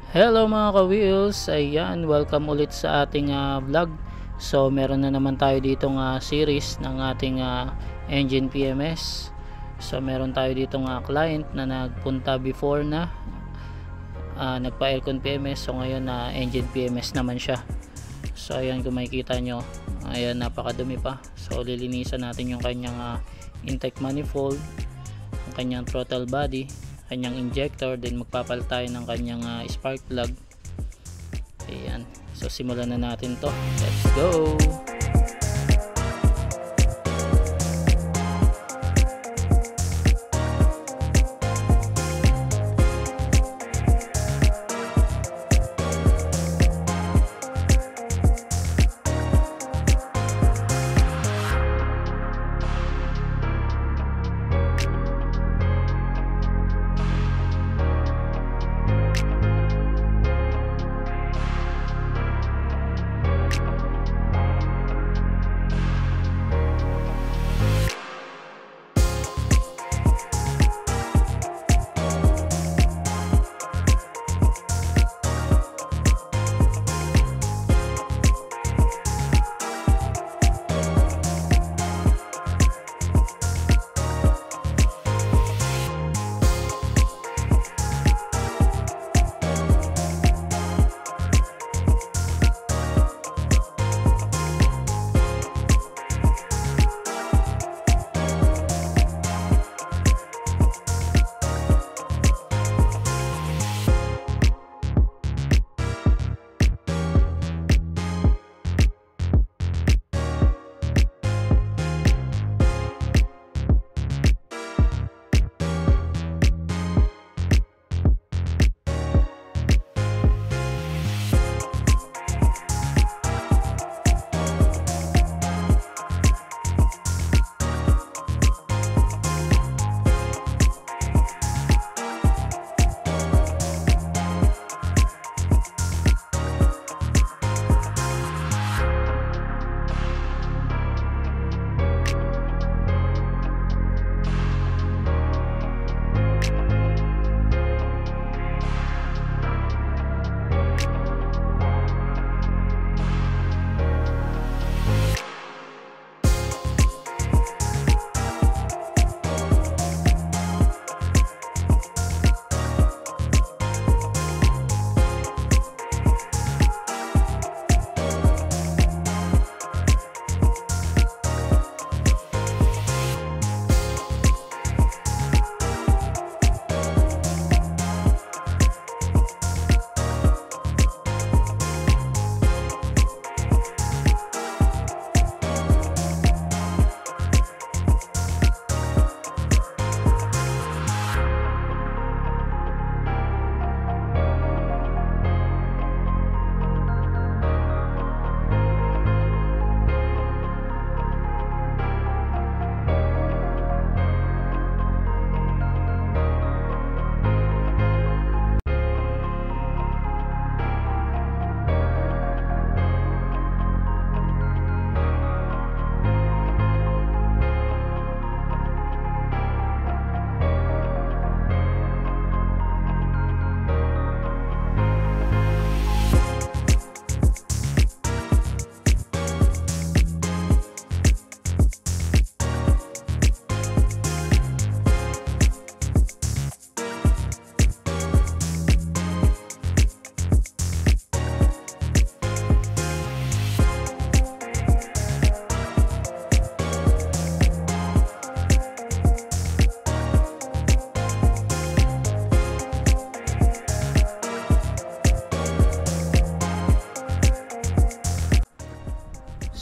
Hello mga ka-wheels, ayan, welcome ulit sa ating vlog. So meron na naman tayo ditong series ng ating engine PMS. So meron tayo ditong client na nagpunta before na nagpa aircon PMS. So ngayon engine PMS naman siya. So ayan, kung makikita nyo, ayan, napakadumi pa. So lilinisan natin yung kanyang intake manifold, ang kanyang throttle body, kanyang injector, then magpapalit tayo ng kanyang spark plug. Ayan, so simulan na natin to. Let's go.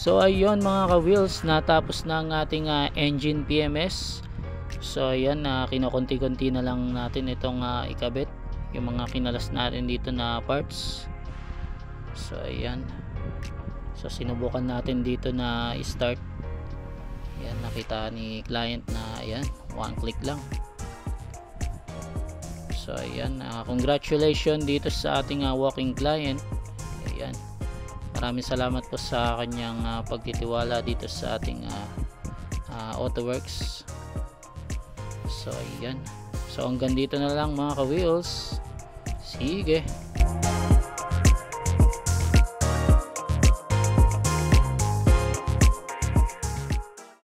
So ayun mga ka-wheels, natapos na ang ating engine PMS. So ayan, kinokonti-konti na lang natin itong ikabit, yung mga kinalas natin dito na parts. So ayan, so sinubukan natin dito na i-start. Ayan, nakita ni client na ayan, one click lang. So ayan, congratulations dito sa ating walking client. Ayan, maraming salamat po sa kanyang pagtitiwala dito sa ating AutoWorks. So ayan, so hanggang dito na lang mga ka-wheels. Sige.